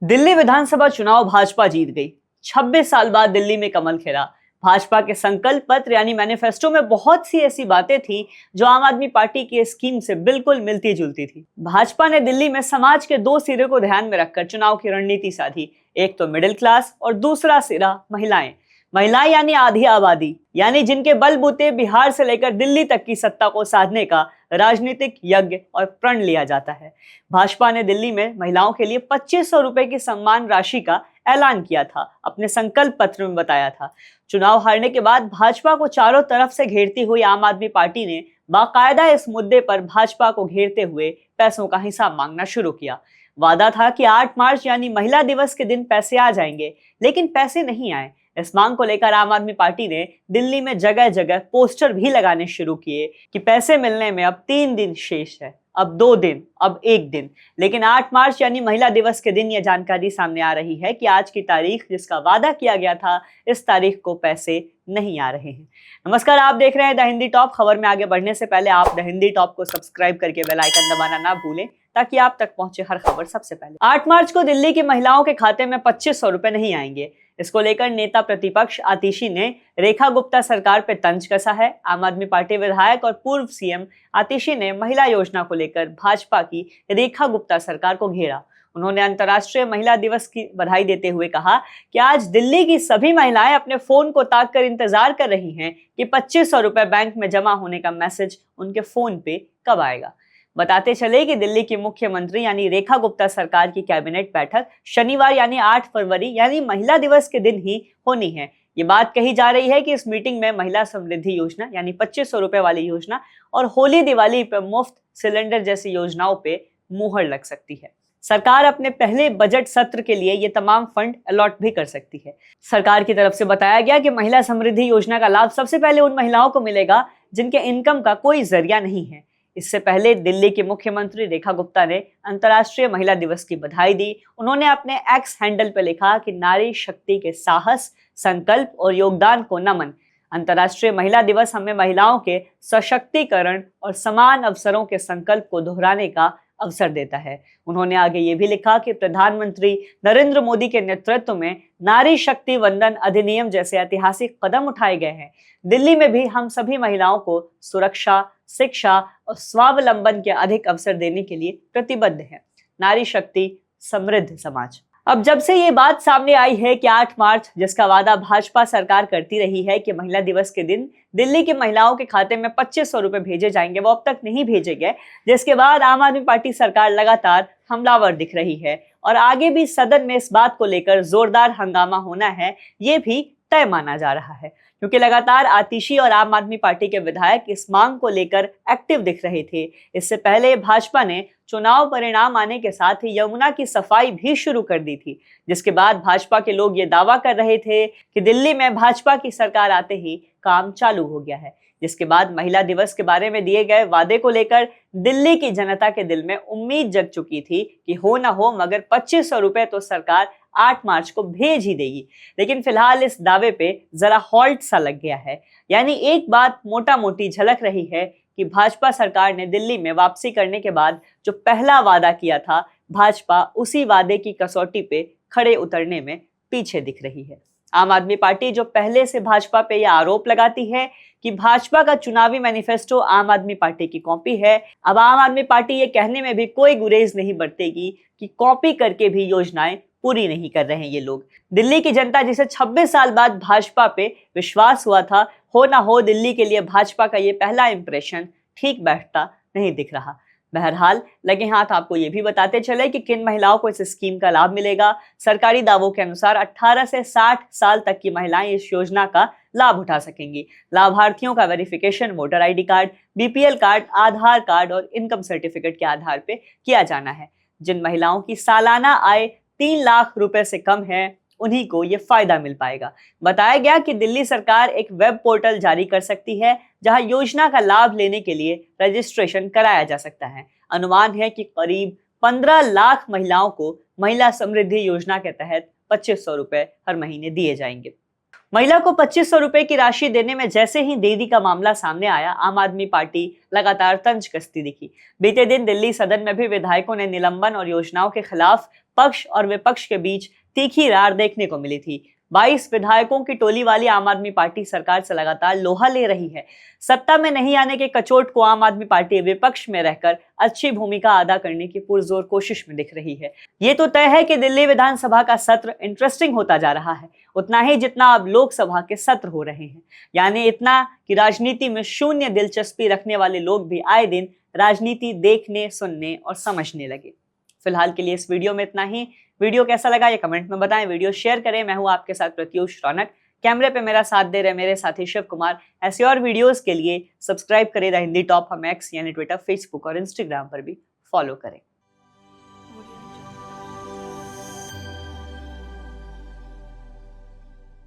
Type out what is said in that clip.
दिल्ली विधानसभा चुनाव भाजपा जीत गई। 26 साल बाद दिल्ली में कमल खिला। भाजपा के संकल्प पत्र यानी मैनिफेस्टो में बहुत सी ऐसी बातें थी जो आम आदमी पार्टी की स्कीम से बिल्कुल मिलती जुलती थी। भाजपा ने दिल्ली में समाज के दो सिरे को ध्यान में रखकर चुनाव की रणनीति साधी। एक तो मिडिल क्लास और दूसरा सिरा महिलाएं। महिलाएं यानी आधी आबादी, यानी जिनके बलबूते बिहार से लेकर दिल्ली तक की सत्ता को साधने का राजनीतिक यज्ञ और प्रण लिया जाता है। भाजपा ने दिल्ली में महिलाओं के लिए 2500 रुपए की सम्मान राशि का ऐलान किया था, अपने संकल्प पत्र में बताया था। चुनाव हारने के बाद भाजपा को चारों तरफ से घेरती हुई आम आदमी पार्टी ने बाकायदा इस मुद्दे पर भाजपा को घेरते हुए पैसों का हिसाब मांगना शुरू किया। वादा था कि 8 मार्च यानी महिला दिवस के दिन पैसे आ जाएंगे, लेकिन पैसे नहीं आए। इस मांग को लेकर आम आदमी पार्टी ने दिल्ली में जगह जगह पोस्टर भी लगाने शुरू किए कि पैसे मिलने में अब 3 दिन शेष है, अब 2 दिन, अब 1 दिन। लेकिन 8 मार्च यानी महिला दिवस के दिन यह जानकारी सामने आ रही है कि आज की तारीख जिसका वादा किया गया था, इस तारीख को पैसे नहीं आ रहे हैं। नमस्कार, आप देख रहे हैं द हिंदी टॉप। खबर में आगे बढ़ने से पहले आप द हिंदी टॉप को सब्सक्राइब करके बेल आइकन दबाना ना भूलें, ताकि आप तक पहुंचे हर खबर सबसे पहले। 8 मार्च को दिल्ली की महिलाओं के खाते में 2500 रुपए नहीं आएंगे। इसको लेकर नेता प्रतिपक्ष आतिशी ने रेखा गुप्ता सरकार पे तंज कसा है। आम आदमी पार्टी विधायक और पूर्व सीएम आतिशी ने महिला योजना को लेकर भाजपा की रेखा गुप्ता सरकार को घेरा। उन्होंने अंतर्राष्ट्रीय महिला दिवस की बधाई देते हुए कहा कि आज दिल्ली की सभी महिलाएं अपने फोन को ताक कर इंतजार कर रही हैं कि 2500 रुपए बैंक में जमा होने का मैसेज उनके फोन पे कब आएगा। बताते चले कि दिल्ली की मुख्यमंत्री यानी रेखा गुप्ता सरकार की कैबिनेट बैठक शनिवार यानी 8 फरवरी यानी महिला दिवस के दिन ही होनी है। ये बात कही जा रही है कि इस मीटिंग में महिला समृद्धि योजना यानी 2500 रुपए वाली योजना और होली दिवाली पर मुफ्त सिलेंडर जैसी योजनाओं पे मुहर लग सकती है। सरकार अपने पहले बजट सत्र के लिए ये तमाम फंड अलॉट भी कर सकती है। सरकार की तरफ से बताया गया कि महिला समृद्धि योजना का लाभ सबसे पहले उन महिलाओं को मिलेगा जिनके इनकम का कोई जरिया नहीं है। इससे पहले दिल्ली के मुख्यमंत्री रेखा गुप्ता ने अंतर्राष्ट्रीय महिला दिवस की बधाई दी। उन्होंने अपने एक्स हैंडल पर लिखा कि नारी शक्ति के साहस, संकल्प और योगदान को नमन। अंतर्राष्ट्रीय महिला दिवस हमें महिलाओं के सशक्तिकरण और समान अवसरों के संकल्प को दोहराने का अवसर देता है। उन्होंने आगे ये भी लिखा कि प्रधानमंत्री नरेंद्र मोदी के नेतृत्व में नारी शक्ति वंदन अधिनियम जैसे ऐतिहासिक कदम उठाए गए हैं। दिल्ली में भी हम सभी महिलाओं को सुरक्षा, शिक्षा और स्वावलंबन के अधिक अवसर देने के लिए प्रतिबद्ध हैं। नारी शक्ति समृद्ध समाज। अब जब से ये बात सामने आई है कि 8 मार्च जिसका वादा भाजपा सरकार करती रही है कि महिला दिवस के दिन दिल्ली की महिलाओं के खाते में 2500 रुपए भेजे जाएंगे, वो अब तक नहीं भेजे गए, जिसके बाद आम आदमी पार्टी सरकार लगातार हमलावर दिख रही है और आगे भी सदन में इस बात को लेकर जोरदार हंगामा होना है, ये भी तय माना जा रहा है, क्योंकि लगातार आतिशी और आम आदमी पार्टी के विधायक इस मांग को लेकर एक्टिव दिख रहे थे। इससे पहले भाजपा ने चुनाव परिणाम आने के साथ ही यमुना की सफाई भी शुरू कर दी थी, जिसके बाद भाजपा के लोग ये दावा कर रहे थे कि दिल्ली में भाजपा की सरकार आते ही काम चालू हो गया है। जिसके बाद महिला दिवस के बारे में दिए गए वादे को लेकर दिल्ली की जनता के दिल में उम्मीद जग चुकी थी कि हो ना हो मगर 2500 रुपए तो सरकार 8 मार्च को भेज ही देगी। लेकिन फिलहाल इस दावे पे जरा हॉल्ट सा लग गया है। यानी एक बात मोटा मोटी झलक रही है कि भाजपा सरकार ने दिल्ली में वापसी करने के बाद जो पहला वादा किया था, भाजपा उसी वादे की कसौटी पे खड़े उतरने में पीछे दिख रही है। आम आदमी पार्टी जो पहले से भाजपा पे यह आरोप लगाती है कि भाजपा का चुनावी मैनिफेस्टो आम आदमी पार्टी की कॉपी है, अब आम आदमी पार्टी ये कहने में भी कोई गुरेज नहीं बरतेगी कि कॉपी करके भी योजनाएं पूरी नहीं कर रहे हैं ये लोग। दिल्ली की जनता जिसे 26 साल बाद भाजपा पे विश्वास हुआ था, हो ना हो दिल्ली के लिए भाजपा का ये पहला इंप्रेशन ठीक बैठता नहीं दिख रहा। बहरहाल लगे हाथ आपको ये भी बताते चले कि किन महिलाओं को इस स्कीम का लाभ मिलेगा। सरकारी दावों के अनुसार 18 से 60 साल तक की महिलाएं इस योजना का लाभ उठा सकेंगी। लाभार्थियों का verification voter ID card, BPL card, Aadhaar card और इनकम सर्टिफिकेट के आधार पे किया जाना है। जिन महिलाओं की सालाना आय 3 लाख रुपए से कम है, उन्हीं को ये फायदा मिल पाएगा। बताया गया कि दिल्ली सरकार एक वेब पोर्टल जारी कर सकती है जहां योजना का लाभ लेने के लिए रजिस्ट्रेशन कराया जा सकता है। अनुमान है कि करीब 15 लाख महिलाओं को महिला समृद्धि योजना के तहत 2500 रुपए हर महीने दिए जाएंगे। महिला को 2500 रुपए की राशि देने में जैसे ही देरी का मामला सामने आया, आम आदमी पार्टी लगातार तंज कसती दिखी। बीते दिन दिल्ली सदन में भी विधायकों ने निलंबन और योजनाओं के खिलाफ पक्ष और विपक्ष के बीच तीखी रार देखने को मिली थी। 22 विधायकों की टोली वाली आम आदमी पार्टी सरकार से लगातार लोहा ले रही है। सत्ता में नहीं आने के कचोट को आम आदमी पार्टी विपक्ष में रहकर अच्छी भूमिका अदा करने की पुरजोर कोशिश में दिख रही है। ये तो तय है कि दिल्ली विधानसभा का सत्र इंटरेस्टिंग होता जा रहा है, उतना ही जितना अब लोकसभा के सत्र हो रहे हैं। यानी इतना कि राजनीति में शून्य दिलचस्पी रखने वाले लोग भी आए दिन राजनीति देखने, सुनने और समझने लगे। फिलहाल के लिए इस वीडियो में इतना ही। वीडियो कैसा लगा ये कमेंट में बताएं, वीडियो शेयर करें। मैं हूं आपके साथ प्रत्युष रौनक। कैमरे पे मेरा साथ दे रहे मेरे साथी शिव कुमार। ऐसे और वीडियोस के लिए सब्सक्राइब करें द हिंदी टॉप। हम एक्स यानी ट्विटर, फेसबुक और इंस्टाग्राम पर भी फॉलो करें।